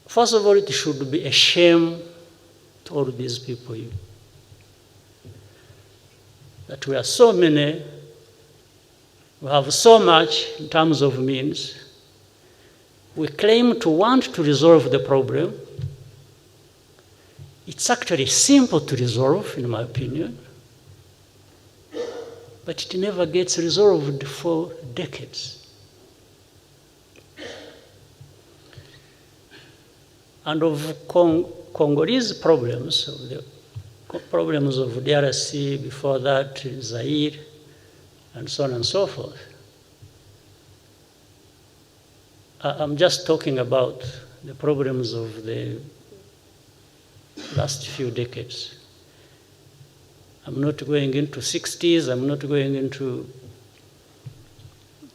First of all, it should be a shame to all these people that we are so many, we have so much in terms of means. We claim to want to resolve the problem. It's actually simple to resolve, in my opinion, but it never gets resolved for decades. And of Congolese problems, of the problems of DRC, before that, Zaire, and so on and so forth, I'm just talking about the problems of the last few decades. I'm not going into 60s, I'm not going into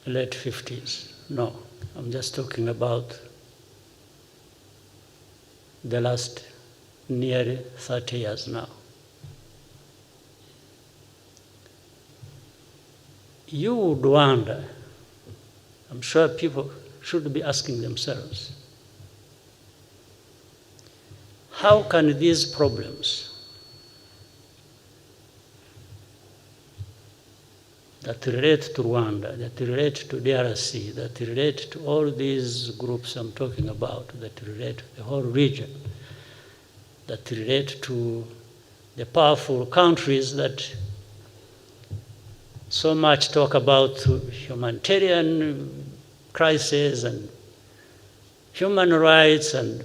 late 50s. No, I'm just talking about the last nearly 30 years now. You would wonder, I'm sure people should be asking themselves, how can these problems that relate to Rwanda, that relate to DRC, that relate to all these groups I'm talking about, that relate to the whole region, that relate to the powerful countries that so much talk about humanitarian crisis and human rights and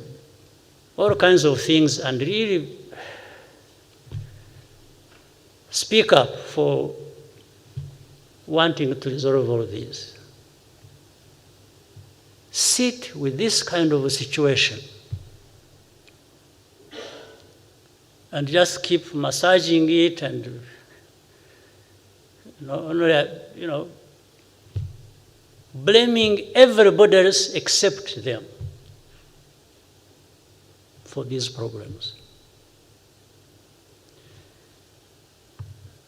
all kinds of things, and really speak up for wanting to resolve all this. Sit with this kind of a situation and just keep massaging it and blaming everybody else except them for these problems.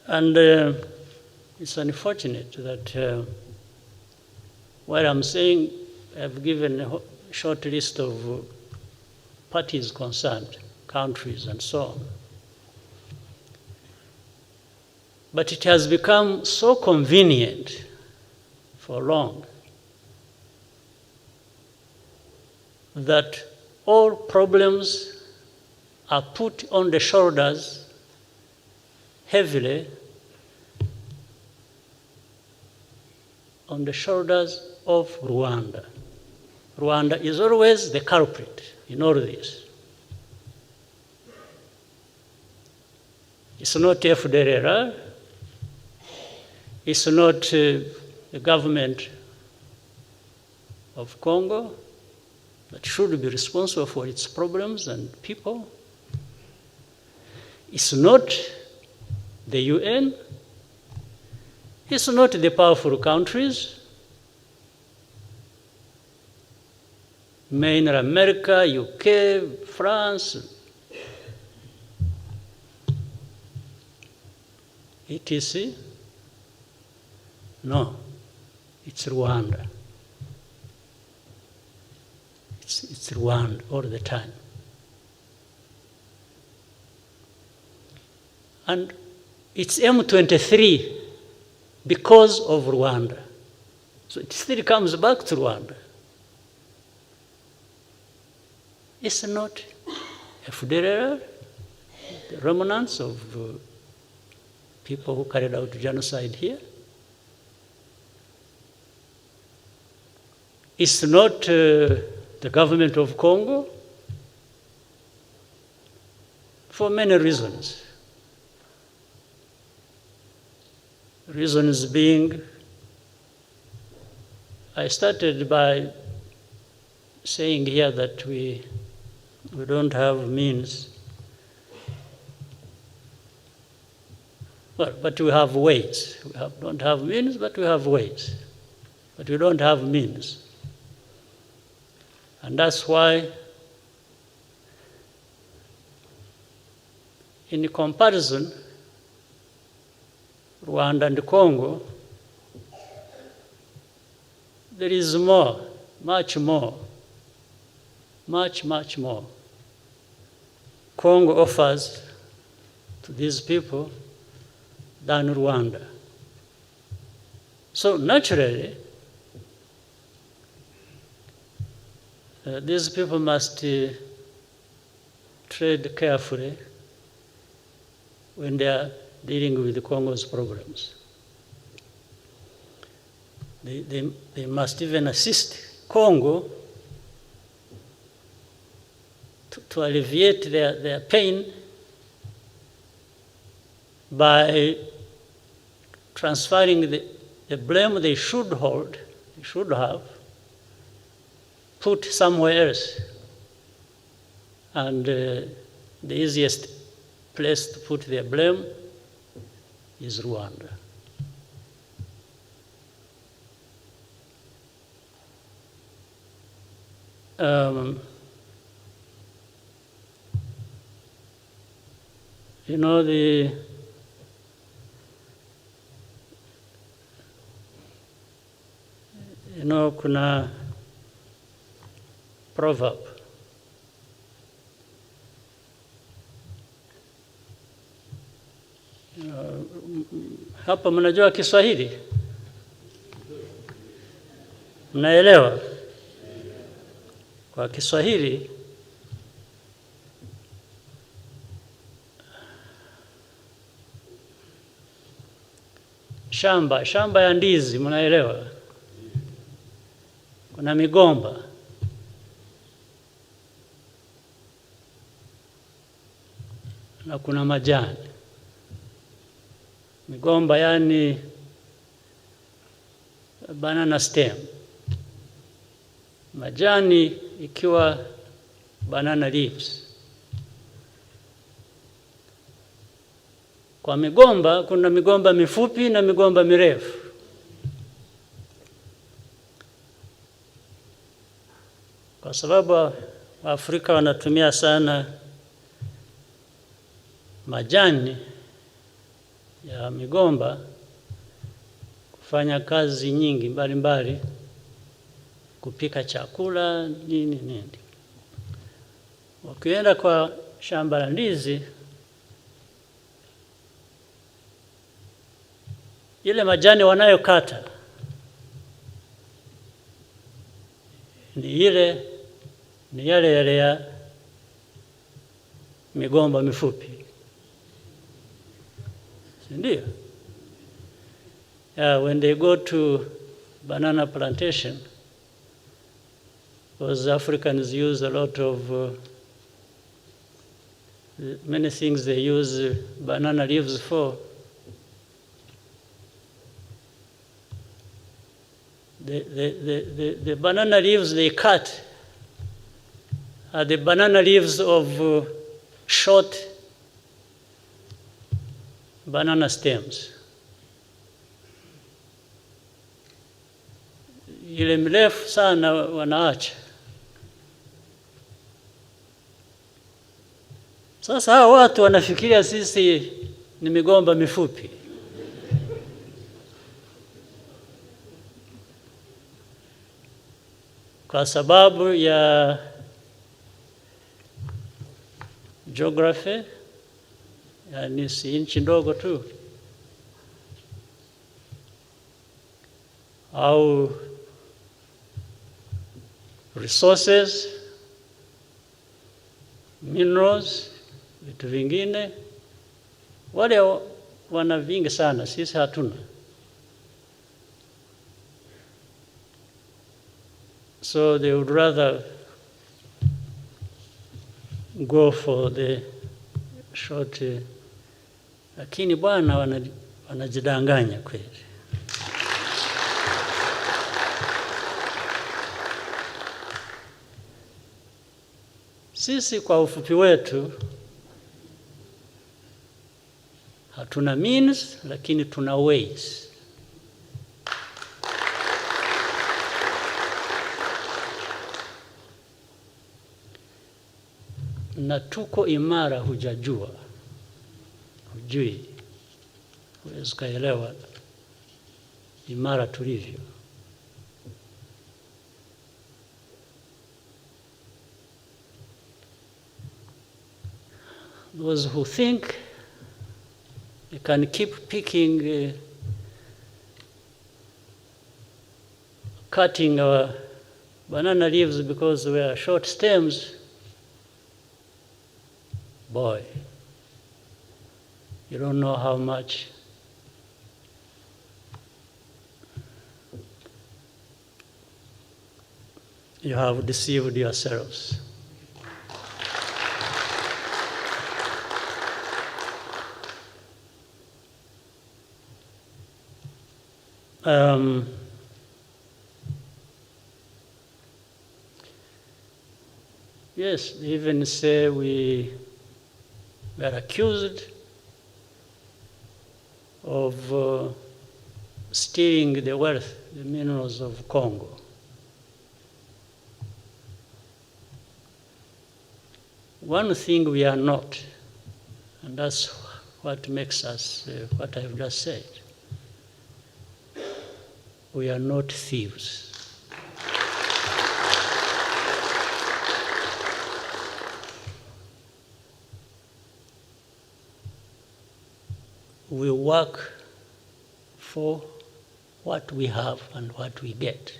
And it's unfortunate that what I'm saying, I've given a short list of parties concerned, countries and so on. But it has become so convenient for long that all problems are put on the shoulders heavily on the shoulders of Rwanda. Rwanda is always the culprit in all this. It's not FDLR, it's not the government of Congo that should be responsible for its problems and people. It's not the UN, it's not the powerful countries, mainly America, UK, France, etc. No, it's Rwanda. It's Rwanda all the time. And it's M23 because of Rwanda. So it still comes back to Rwanda. It's not FDLR, the remnants of people who carried out genocide here. It's not the government of Congo, for many reasons. Reasons being, I started by saying here that we don't have means, well, but we have ways. Don't have means, but we have ways. But we don't have means. And that's why, in comparison, Rwanda and Congo, there is more, much more much, much more Congo offers to these people than Rwanda. So naturally, these people must tread carefully when they are dealing with Congo's problems. They must even assist Congo to alleviate their pain by transferring the blame they should have, put somewhere else. And the easiest place to put their blame is Rwanda. You know, kuna proverb. Hapa mnajua Kiswahili? Mnaelewa? Kwa Kiswahili shamba ya ndizi, mnaelewa? Kuna migomba. Na kuna majani. Migomba yani banana stem. Majani ikiwa banana leaves. Kwa migomba kuna migomba mifupi na migomba mirefu. Kwa sababu Waafrika wanatumia sana majani ya migomba kufanya kazi nyingi mbalimbali, kupika chakula nini. Wakienda kwa shamba la ndizi, ile majani wanayokata ni yale ya migomba mifupi. Ndio. Yeah, when they go to banana plantation, those Africans use a lot of many things they use banana leaves for. The banana leaves they cut are the banana leaves of short banana stems. Ile mrefu sana wanaacha. Sasa hao watu wanafikiria sisi ni migomba mifupi. Kwa sababu ya geography, yani si nchi ndogo tu, au resources, minerals, vitu vingine, wale wana vingi sana, sisi hatuna. So they would rather go for the short, lakini bwana wanajidanganya kweli. Sisi kwa ufupi wetu hatuna means, lakini tuna ways. Na tuko imara, hujajua, hujui, huwezi kuelewa imara tulivyo. those who think they can keep picking, cutting our banana leaves because we are short stems, boy, you don't know how much you have deceived yourselves. Yes, they even say we are accused of stealing the wealth, the minerals of Congo. One thing we are not, and that's what makes us what I've just said. We are not thieves. We work for what we have and what we get.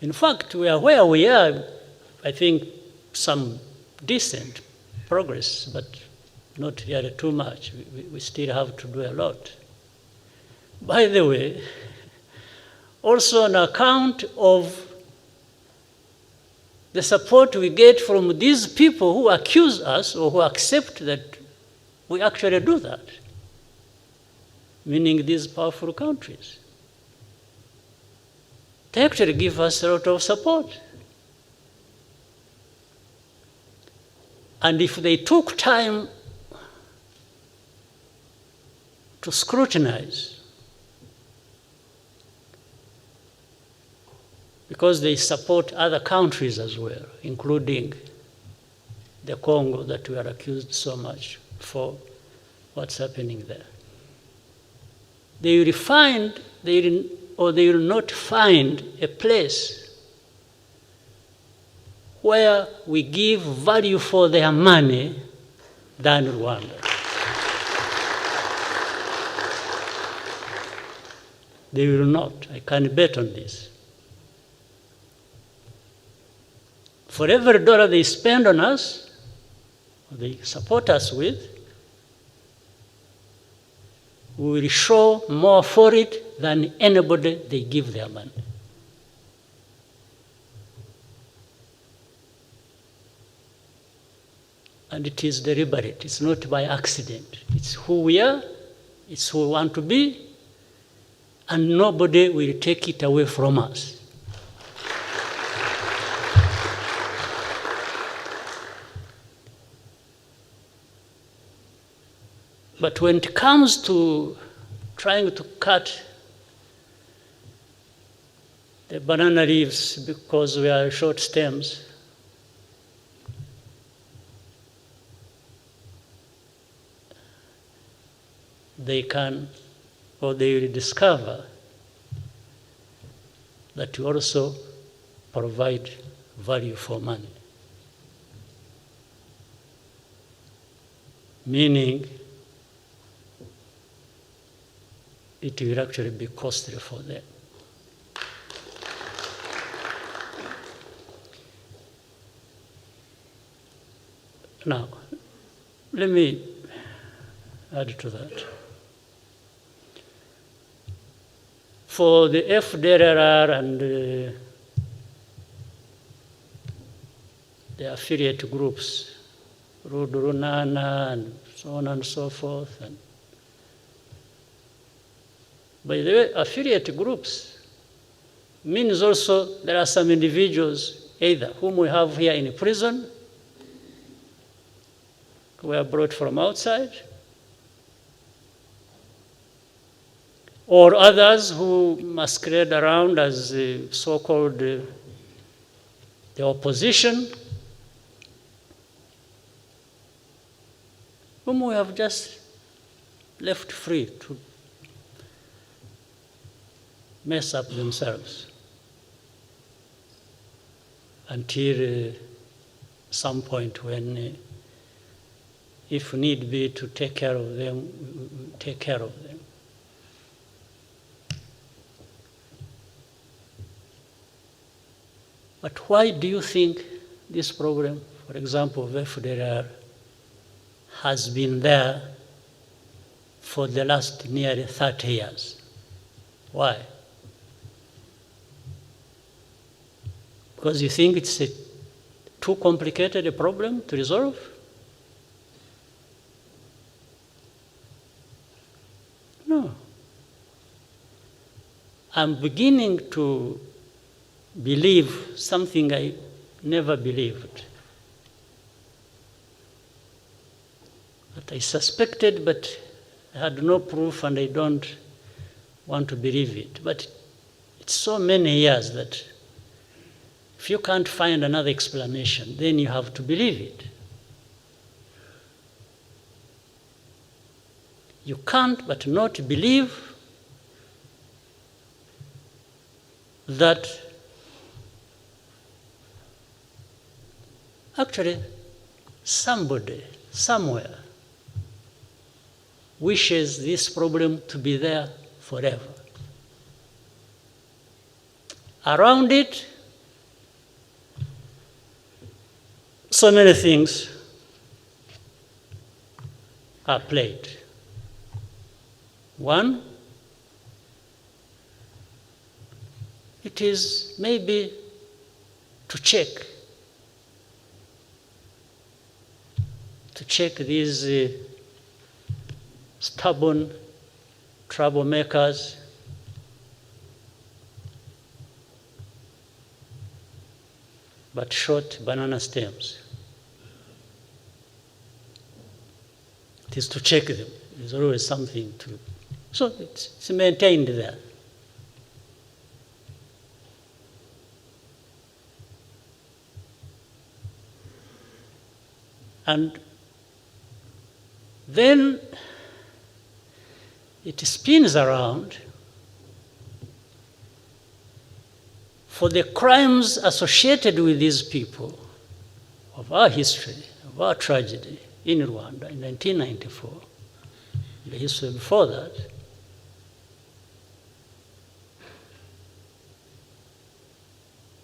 In fact, we are where we are, I think some decent progress, but not really too much. We still have to do a lot. By the way, also on account of the support we get from these people who accuse us or who accept that we actually do that, meaning these powerful countries. They actually give us a lot of support. And if they took time to scrutinize, because they support other countries as well, including the Congo that we are accused so much for what's happening there. They will not find a place where we give value for their money than Rwanda. They will not. I can bet on this. For every dollar they spend on us, or they support us with, we will show more for it than anybody they give their money. And it is deliberate. It's not by accident. It's who we are, it's who we want to be, and nobody will take it away from us. But when it comes to trying to cut the banana leaves because we are short stems, they can, or they will discover that you also provide value for money. Meaning, it will actually be costly for them. Now, let me add to that. For the FDLR and the affiliate groups, Rudurunana and so on and so forth, and by the way, affiliate groups means also there are some individuals, either whom we have here in prison, who were brought from outside, or others who masquerade around as so-called the opposition, whom we have just left free to mess up themselves. until some point when, if need be to take care of them, we take care of them. But why do you think this problem, for example, of FDLR, has been there for the last nearly 30 years? Why? Because you think it's a too complicated a problem to resolve? No. I'm beginning to believe something I never believed. That I suspected, but I had no proof and I don't want to believe it. But it's so many years that if you can't find another explanation, then you have to believe it. You can't but not believe that actually somebody, somewhere, wishes this problem to be there forever. Around it, so many things are played. One, it is maybe to check these stubborn troublemakers but short banana stems. It is to check them. There's always something to. So it's maintained there. And then it spins around for the crimes associated with these people of our history, of our tragedy in Rwanda in 1994, the history before that.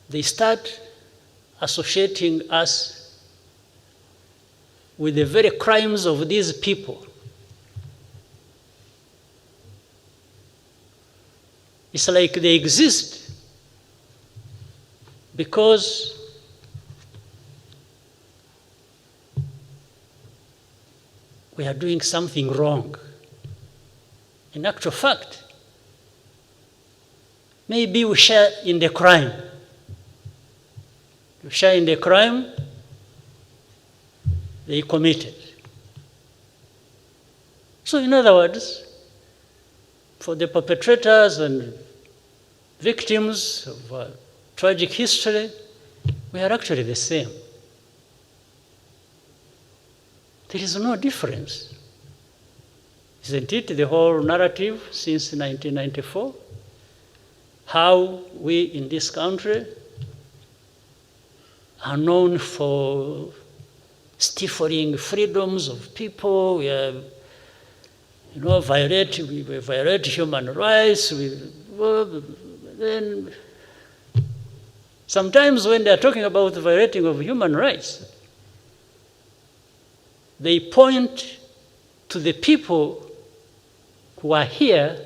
They start associating us with the very crimes of these people. It's like they exist because we are doing something wrong. In actual fact, maybe we share in the crime. We share in the crime they committed. So in other words, for the perpetrators and victims of tragic history, we are actually the same. There is no difference. Isn't it the whole narrative since 1994? How we in this country are known for stifling freedoms of people. We are, we violate human rights. Then sometimes when they are talking about the violating of human rights, they point to the people who are here,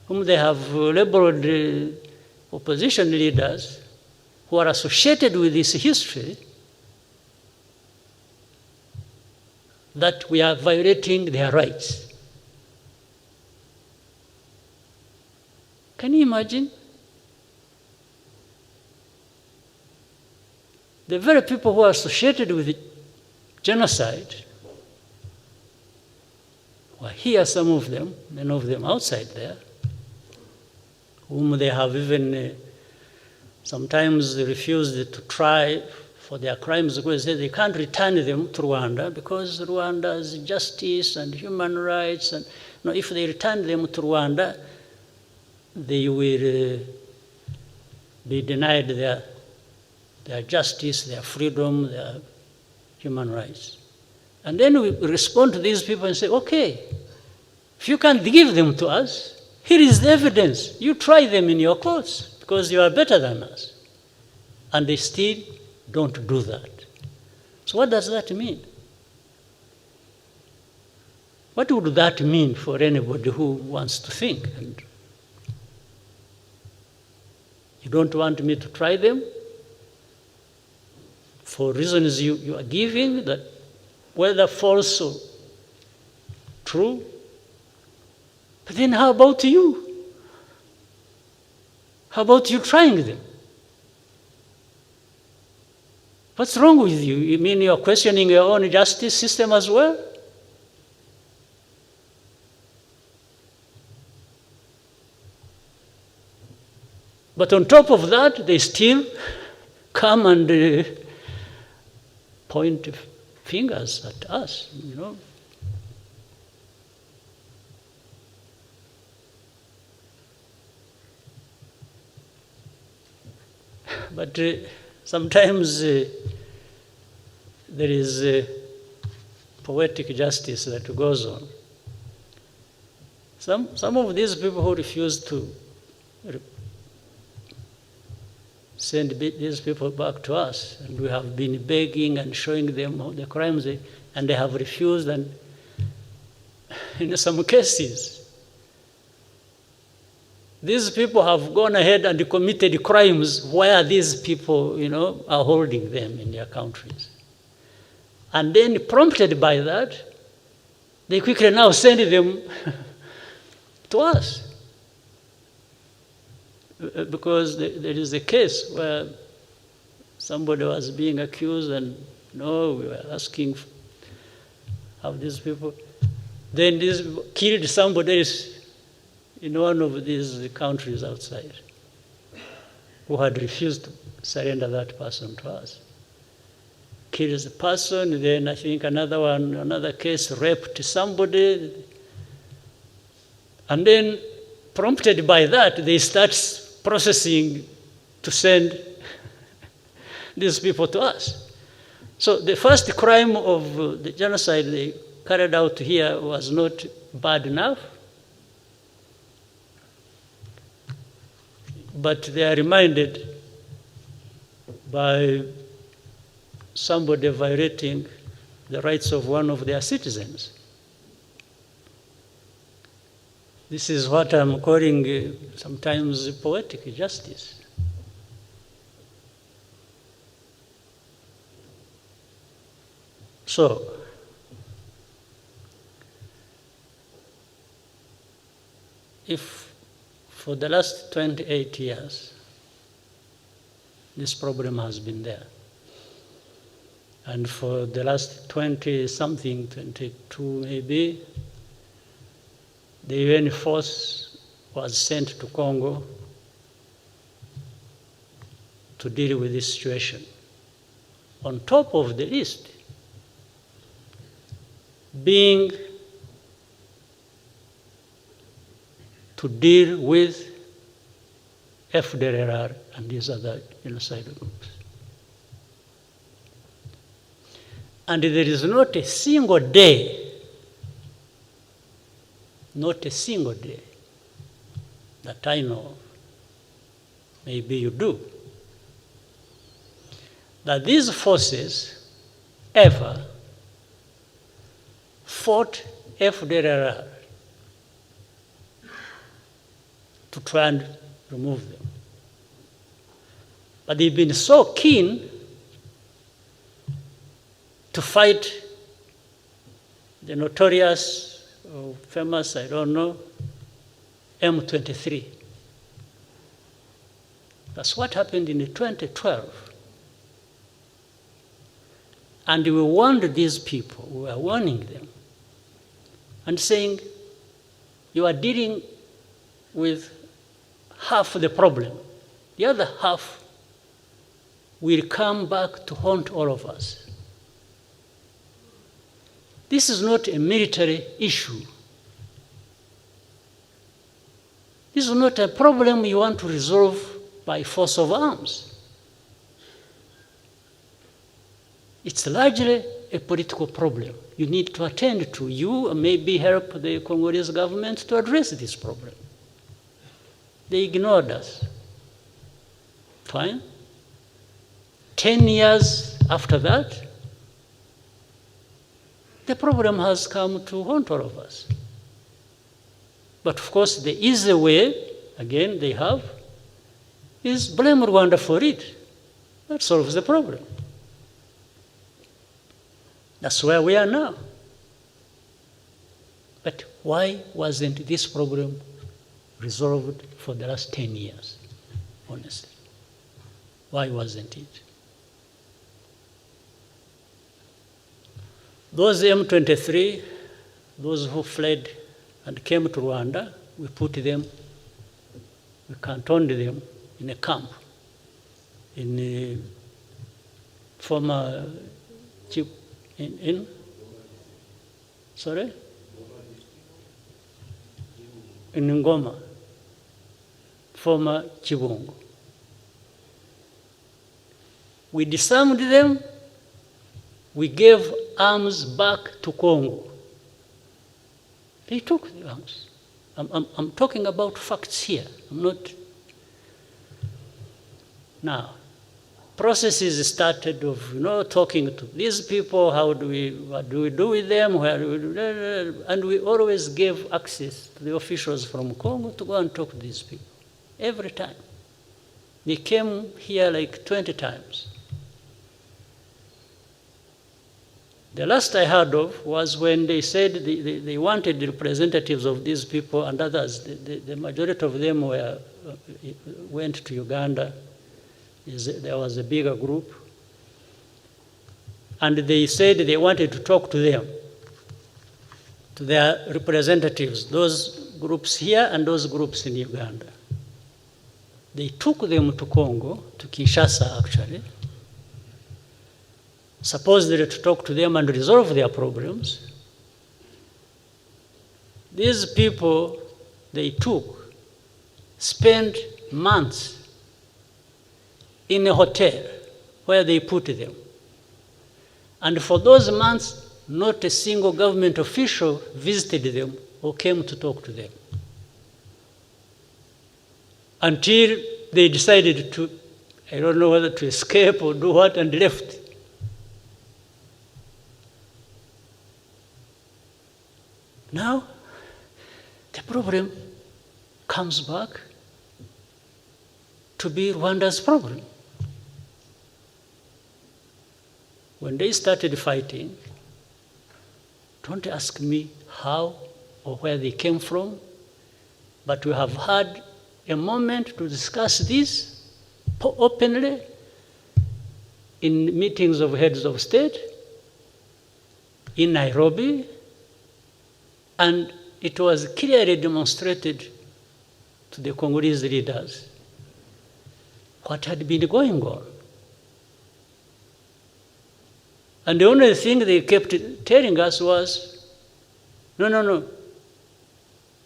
whom they have labeled opposition leaders, who are associated with this history, that we are violating their rights. Can you imagine? The very people who are associated with genocide, who are here, some of them, many of them outside there, whom they have even sometimes refused to try for their crimes because they can't return them to Rwanda because Rwanda's justice and human rights, and if they return them to Rwanda, they will be denied their their justice, their freedom, their human rights. And then we respond to these people and say, okay, if you can't give them to us, here is the evidence. You try them in your courts because you are better than us. And they still don't do that. So what does that mean? What would that mean for anybody who wants to think? And you don't want me to try them for reasons you are giving, that whether false or true. But then how about you? How about you trying them? What's wrong with you? You mean you're questioning your own justice system as well? But on top of that, they still come and point fingers at us, you know. But sometimes there is poetic justice that goes on. Some of these people who refuse to send these people back to us, and we have been begging and showing them the crimes, and they have refused, and in some cases, these people have gone ahead and committed crimes where these people, you know, are holding them in their countries. And then prompted by that, they quickly now send them to us. Because there is a case where somebody was being accused, and no, we were asking how these people, then these people killed somebody else in one of these countries outside who had refused to surrender that person to us. Kills the person, then I think another case raped somebody, and then prompted by that, they start processing to send these people to us. So the first crime of the genocide they carried out here was not bad enough, but they are reminded by somebody violating the rights of one of their citizens. This is what I'm calling sometimes poetic justice. So, if for the last 28 years, this problem has been there, and for the last 20-something, 22 maybe, the UN force was sent to Congo to deal with this situation. On top of the list being to deal with FDLR and these other genocide groups. And there is not a single day that I know of, maybe you do, that these forces ever fought FDLR to try and remove them. But they've been so keen to fight the notorious or famous, I don't know, M23. That's what happened in 2012. And we warned these people, we were warning them, and saying, you are dealing with half the problem. The other half will come back to haunt all of us. This is not a military issue. This is not a problem you want to resolve by force of arms. It's largely a political problem. You need to attend to. You maybe help the Congolese government to address this problem. They ignored us. Fine. 10 years after that, the problem has come to haunt all of us. But of course, the easy way, again, they have, is blame Rwanda for it. That solves the problem. That's where we are now. But why wasn't this problem resolved for the last 10 years, honestly? Why wasn't it? Those M23, those who fled and came to Rwanda, we put them, we cantoned them in a camp in a former sorry? In Ngoma, former Chibungo. We disarmed them, we gave arms back to Congo. They took the arms. I'm talking about facts here. I'm not. Now, processes started of talking to these people. What do we do with them? And we always gave access to the officials from Congo to go and talk to these people every time. They came here like 20 times. The last I heard of was when they said they wanted the representatives of these people and others. The majority of them went to Uganda. There was a bigger group. And they said they wanted to talk to them, to their representatives, those groups here and those groups in Uganda. They took them to Congo, to Kinshasa actually, supposedly to talk to them and resolve their problems. These people they took spent months in a hotel where they put them. And for those months, not a single government official visited them or came to talk to them. Until they decided to, I don't know whether to escape or do what, and left. Now, the problem comes back to be Rwanda's problem. When they started fighting, don't ask me how or where they came from, but we have had a moment to discuss this openly in meetings of heads of state in Nairobi, and it was clearly demonstrated to the Congolese leaders what had been going on. And the only thing they kept telling us was, no,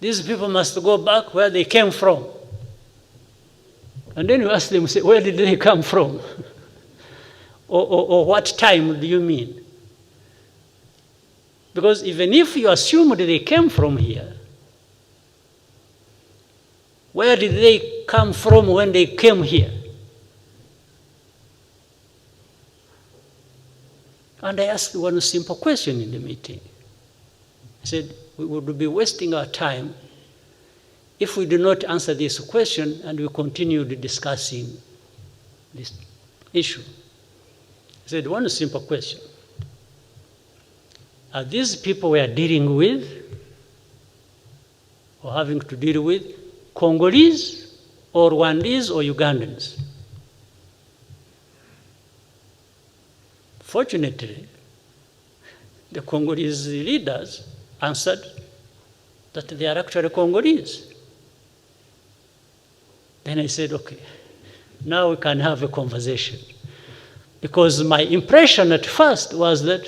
these people must go back where they came from. And then you ask them, say, where did they come from? or what time do you mean? Because even if you assume that they came from here, where did they come from when they came here? And I asked one simple question in the meeting. I said, we would be wasting our time if we do not answer this question and we continued discussing this issue. I said, one simple question. Are these people we are dealing with or having to deal with Congolese or Rwandese or Ugandans? Fortunately, the Congolese leaders answered that they are actually Congolese. Then I said, okay, now we can have a conversation. Because my impression at first was that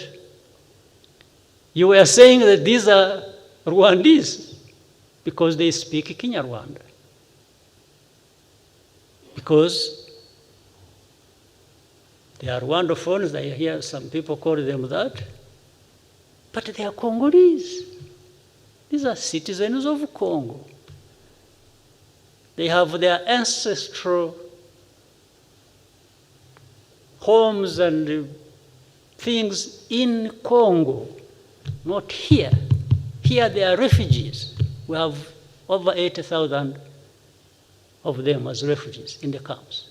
you were saying that these are Rwandese because they speak Kinyarwanda. Because They are Rwandophones, I hear some people call them that, but they are Congolese. These are citizens of Congo. They have their ancestral homes and things in Congo, not here. Here they are refugees. We have over 80,000 of them as refugees in the camps.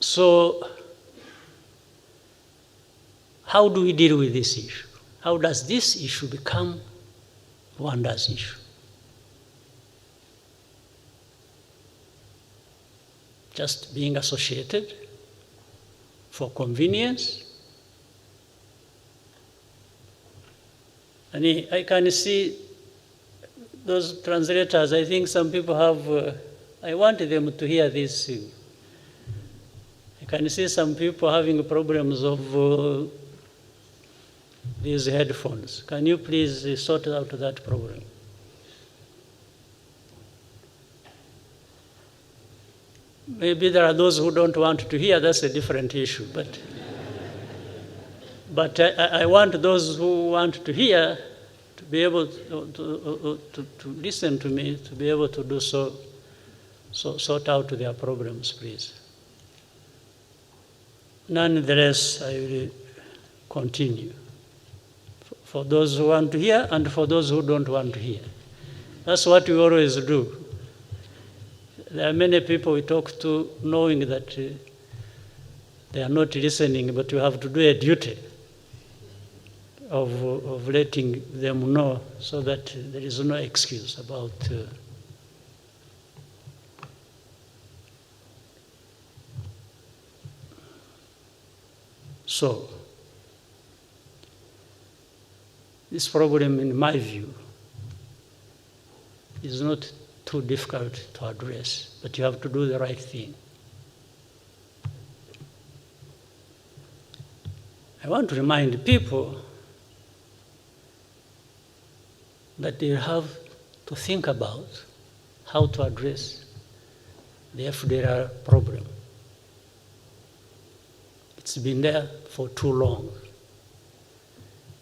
So, how do we deal with this issue? How does this issue become Rwanda's issue? Just being associated for convenience? And I can see those translators, I think some people have, I want them to hear this. I can see some people having problems of these headphones. Can you please sort out that problem? Maybe there are those who don't want to hear, that's a different issue. But I want those who want to hear to be able to listen to me, to be able to do so sort out their problems, please. Nonetheless, I will continue. For those who want to hear and for those who don't want to hear. That's what we always do. There are many people we talk to knowing that they are not listening, but you have to do a duty of letting them know so that there is no excuse about So, this problem, in my view, is not too difficult to address, but you have to do the right thing. I want to remind people that they have to think about how to address the FDLR problem. It's been there for too long.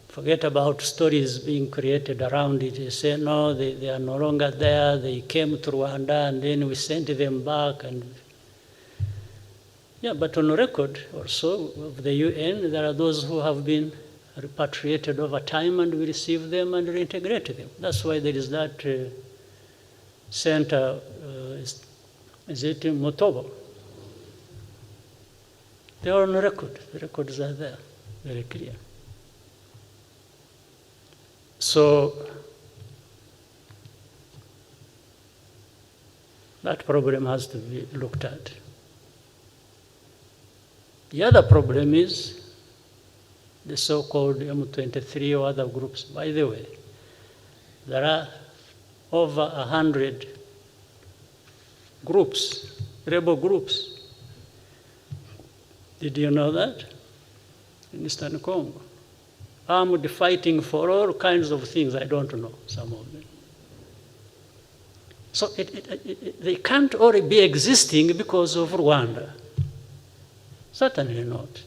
Forget about stories being created around it. They say, no, they are no longer there. They came to Rwanda and then we sent them back. And yeah, but on record also of the UN, there are those who have been repatriated over time and we receive them and reintegrate them. That's why there is that center, is it in Motobo? They are on record. The records are there, very clear. So that problem has to be looked at. The other problem is the so-called M23 or other groups. By the way, there are over 100 groups, rebel groups. Did you know that? In Eastern Congo. Armed fighting for all kinds of things, I don't know, some of them. So they can't all be existing because of Rwanda. Certainly not.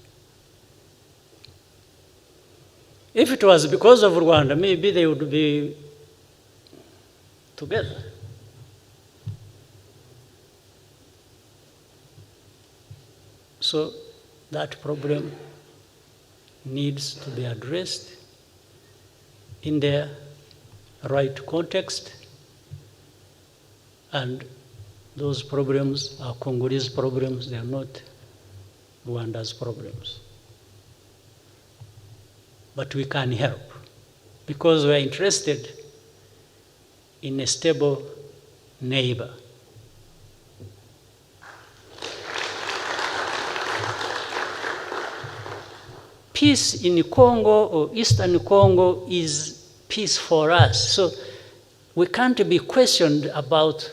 If it was because of Rwanda, maybe they would be together. So that problem needs to be addressed in their right context, and those problems are Congolese problems, they are not Rwanda's problems. But we can help because we are interested in a stable neighbor. Peace in Congo or Eastern Congo is peace for us. So we can't be questioned about,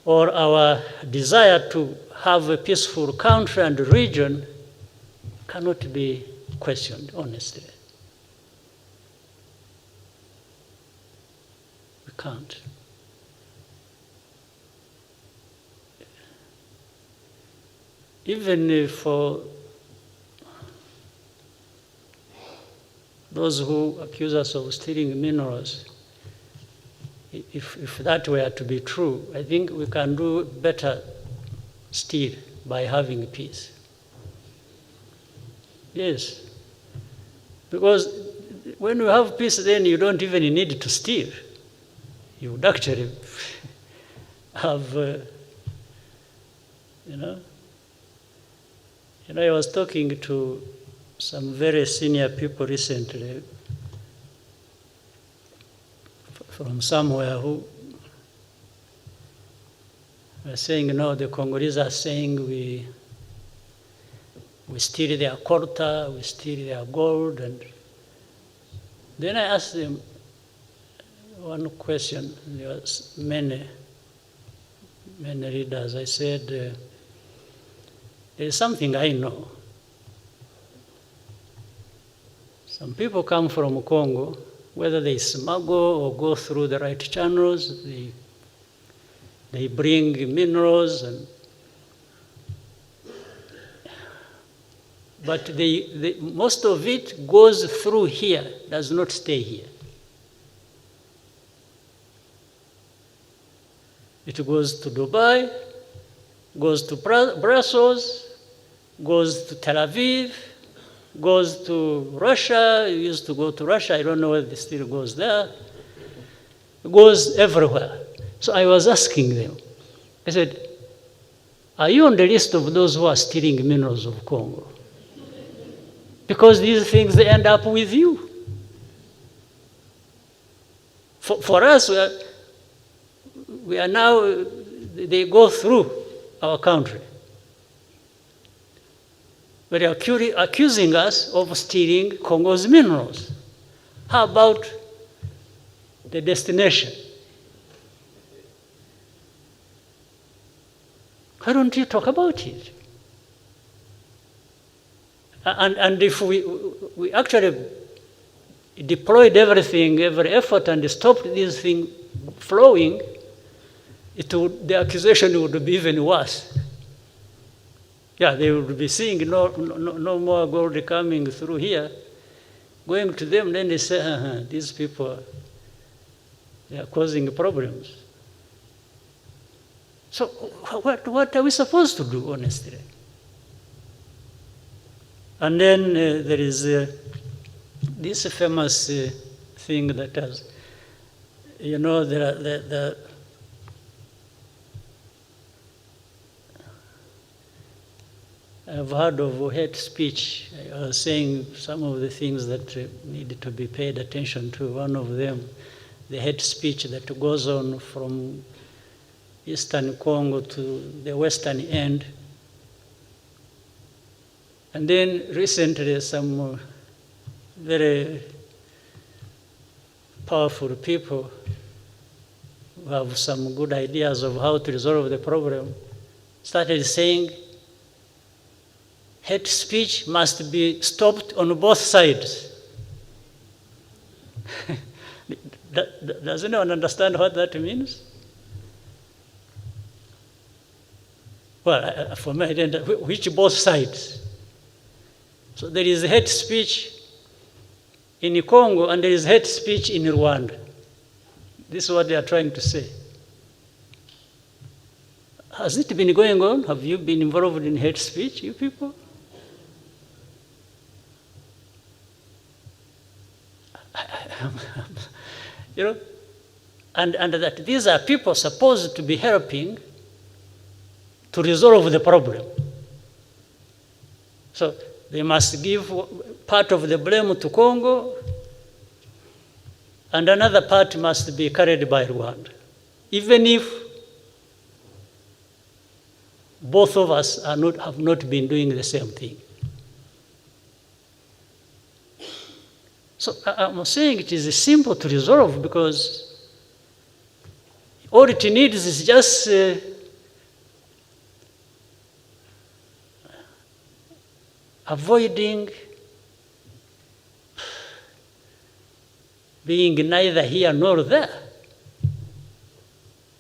or our desire to have a peaceful country and region cannot be questioned, honestly. We can't. even for those who accuse us of stealing minerals, if that were to be true, I think we can do better still by having peace. Yes. Because when you have peace, then you don't even need to steal. You would actually have, I was talking to some very senior people recently from somewhere who were saying, the Congolese are saying we steal their colta, we steal their gold. And then I asked them one question. There was many leaders. I said, there is something I know. Some people come from Congo, whether they smuggle or go through the right channels, they bring minerals, but most of it goes through here, does not stay here. It goes to Dubai, goes to Brussels, goes to Tel Aviv, goes to Russia. It used to go to Russia. I don't know whether it still goes there. It goes everywhere. So I was asking them, I said, are you on the list of those who are stealing minerals of Congo? Because these things, they end up with you. For us, we are now, they go through our country. But they are accusing us of stealing Congo's minerals. How about the destination? Why don't you talk about it? And if we actually deployed everything, every effort, and stopped this thing flowing, the accusation would be even worse. Yeah, they would be seeing no more gold coming through here. Going to them, then they say, these people, they are causing problems. So what are we supposed to do, honestly? And then there is this famous thing that has, I've heard of hate speech. I was saying some of the things that need to be paid attention to. One of them, the hate speech that goes on from eastern Congo to the western end. And then recently, some very powerful people who have some good ideas of how to resolve the problem started saying, hate speech must be stopped on both sides. Does anyone understand what that means? Well, for me, I didn't. Which both sides? So there is hate speech in Congo and there is hate speech in Rwanda. This is what they are trying to say. Has it been going on? Have you been involved in hate speech, you people? And that these are people supposed to be helping to resolve the problem. So they must give part of the blame to Congo, and another part must be carried by Rwanda, even if both of us have not been doing the same thing. So I'm saying it is simple to resolve because all it needs is just avoiding being neither here nor there.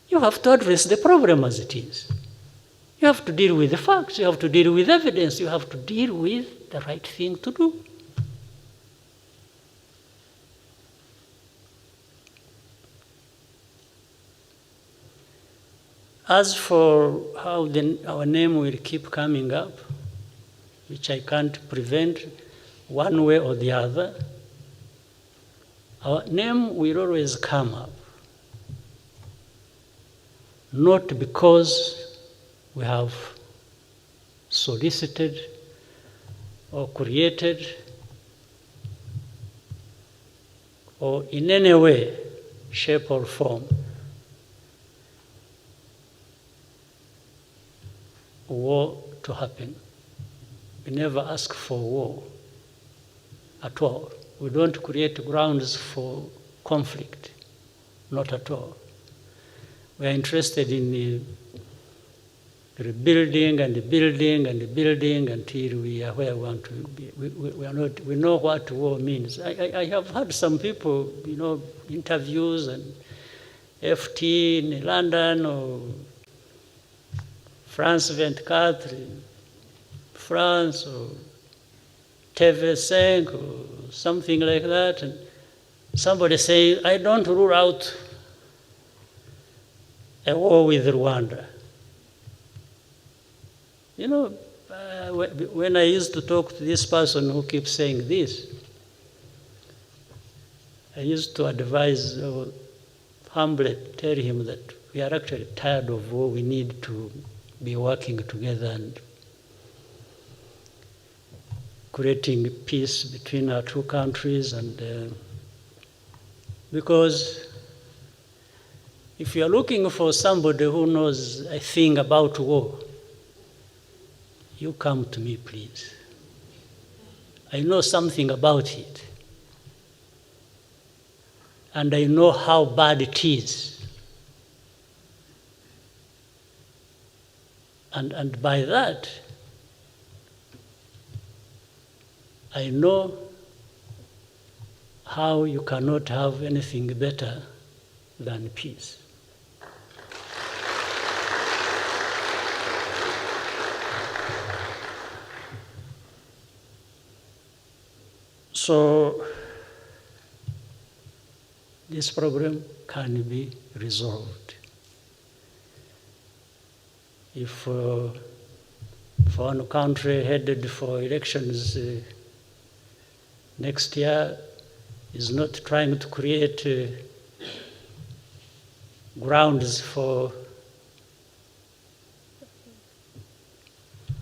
You have to address the problem as it is. You have to deal with the facts, you have to deal with evidence, you have to deal with the right thing to do. As for how our name will keep coming up, which I can't prevent one way or the other, our name will always come up. Not because we have solicited or created or in any way, shape or form war to happen. We never ask for war at all. We don't create grounds for conflict, not at all. We are interested in rebuilding and building and building until we are where we want to be. We know what war means. I have had some people, interviews and FT in London or France 24, France or TV5 or something like that, and somebody saying, I don't rule out a war with Rwanda. When I used to talk to this person who keeps saying this, I used to advise or humbly tell him that we are actually tired of war. We need to be working together and creating peace between our two countries. And because if you are looking for somebody who knows a thing about war, you come to me, please. I know something about it. And I know how bad it is. And by that, I know how you cannot have anything better than peace. So this problem can be resolved. If one country headed for elections next year is not trying to create grounds for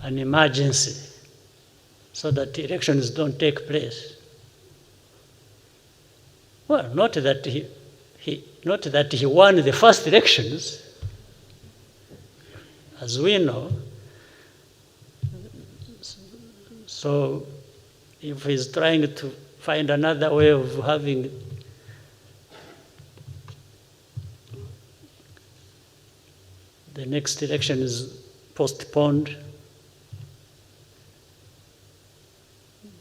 an emergency so that elections don't take place. Well, not that he won the first elections, as we know. So if he's trying to find another way of having the next election is postponed,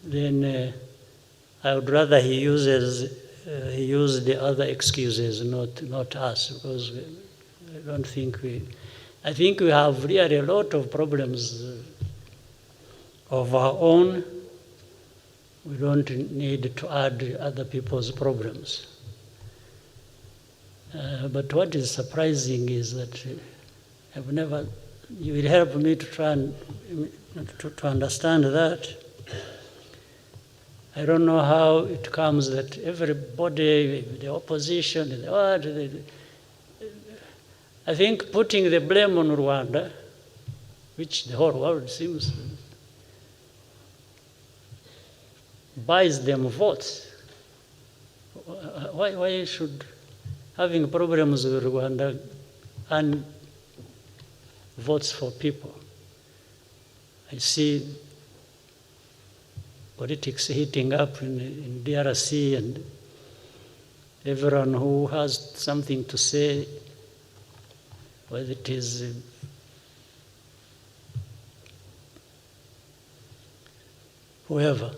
then I would rather he use the other excuses, not us, because I think we have really a lot of problems of our own. We don't need to add other people's problems. But what is surprising is that you will help me to try and to understand that. I don't know how it comes that everybody, the opposition, I think putting the blame on Rwanda, which the whole world seems buys them votes. Why should having problems with Rwanda and votes for people? I see politics heating up in DRC, and everyone who has something to say, whether it is whoever,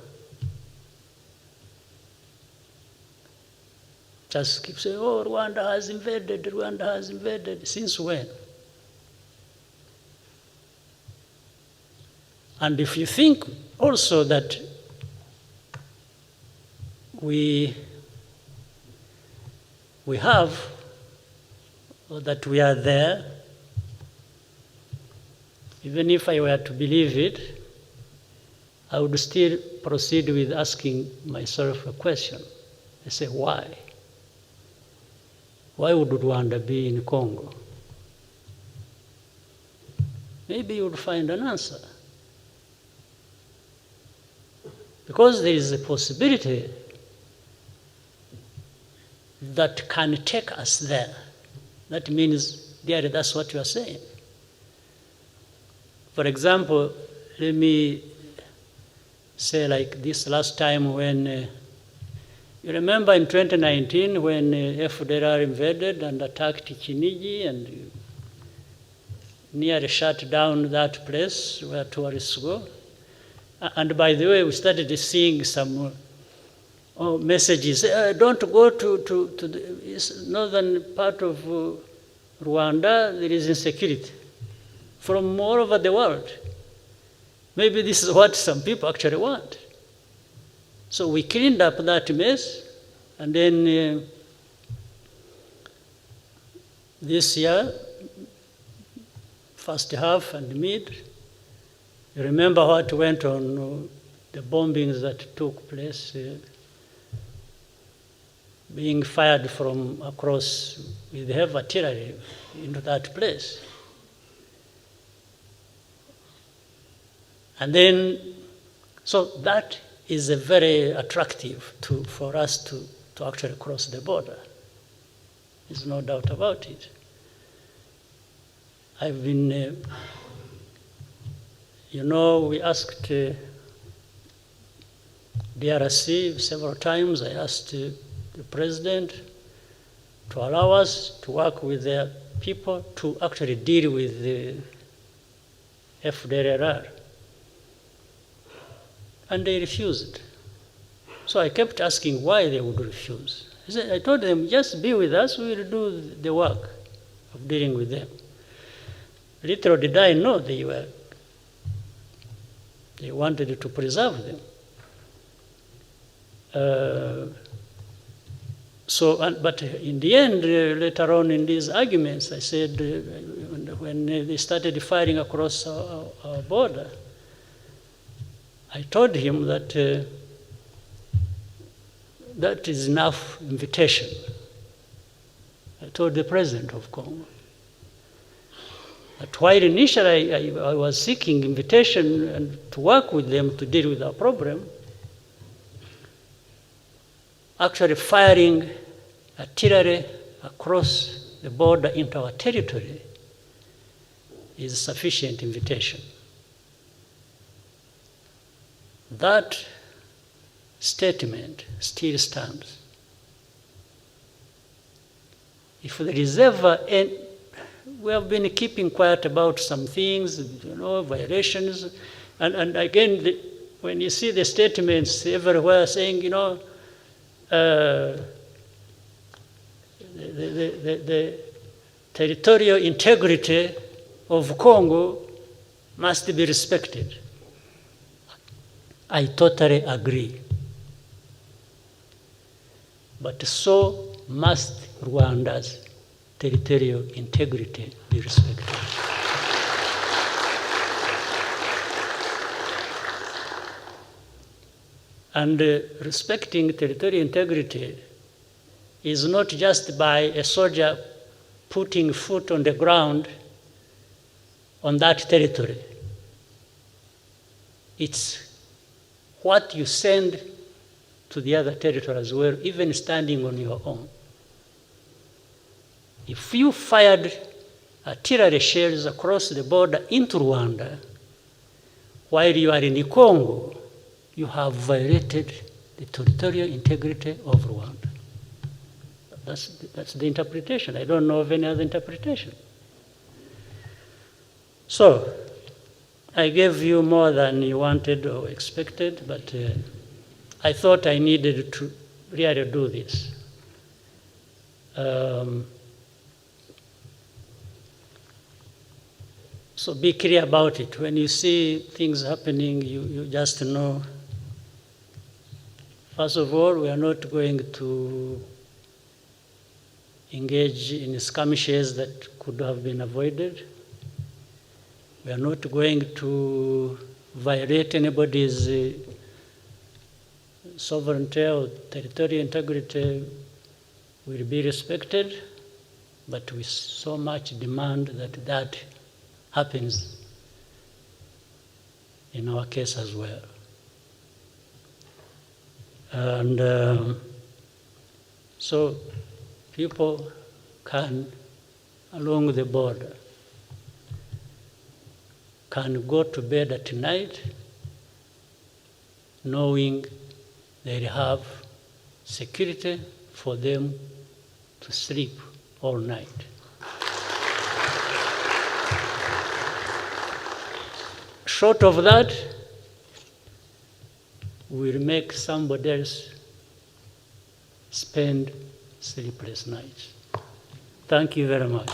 just keep saying, oh, Rwanda has invaded, Rwanda has invaded. Since when? And if you think also that we have, or that we are there, even if I were to believe it, I would still proceed with asking myself a question. I say, why? Why would Rwanda be in Congo? Maybe you would find an answer. Because there is a possibility that can take us there. That means, dearly, that's what you are saying. For example, let me say like this last time when, you remember in 2019 when FDLR invaded and attacked Kinigi and nearly shut down that place where tourists go. And by the way, we started seeing some messages, don't go to the northern part of Rwanda, there is insecurity from all over the world. Maybe this is what some people actually want. So we cleaned up that mess, and then this year, first half and mid, you remember what went on, the bombings that took place, being fired from across with heavy artillery into that place. And then, so that is a very attractive for us to actually cross the border. There's no doubt about it. I've been, we asked DRC several times. I asked the president to allow us to work with their people to actually deal with the FDLR. And they refused. So I kept asking why they would refuse. I told them, just be with us, we will do the work of dealing with them. Little did I know they wanted to preserve them. But in the end, later on in these arguments, I said, when they started firing across our border, I told him that that is enough invitation. I told the president of Congo that while initially I was seeking invitation and to work with them to deal with our problem, actually firing artillery across the border into our territory is sufficient invitation. That statement still stands. If there is ever, and we have been keeping quiet about some things, violations, and again, when you see the statements everywhere saying, the territorial integrity of Congo must be respected. I totally agree. But so must Rwanda's territorial integrity be respected. And respecting territorial integrity is not just by a soldier putting foot on the ground on that territory. It's what you send to the other territory as well, even standing on your own. If you fired artillery shells across the border into Rwanda while you are in Congo, you have violated the territorial integrity of Rwanda. That's the interpretation. I don't know of any other interpretation. So, I gave you more than you wanted or expected, but I thought I needed to really do this. So be clear about it. When you see things happening, you just know. First of all, we are not going to engage in skirmishes that could have been avoided. We are not going to violate anybody's sovereignty or territorial integrity. Will be respected, but we so much demand that that happens in our case as well. And so people can, along the border, can go to bed at night knowing they have security for them to sleep all night. Short of that, will make somebody else spend sleepless nights. Thank you very much.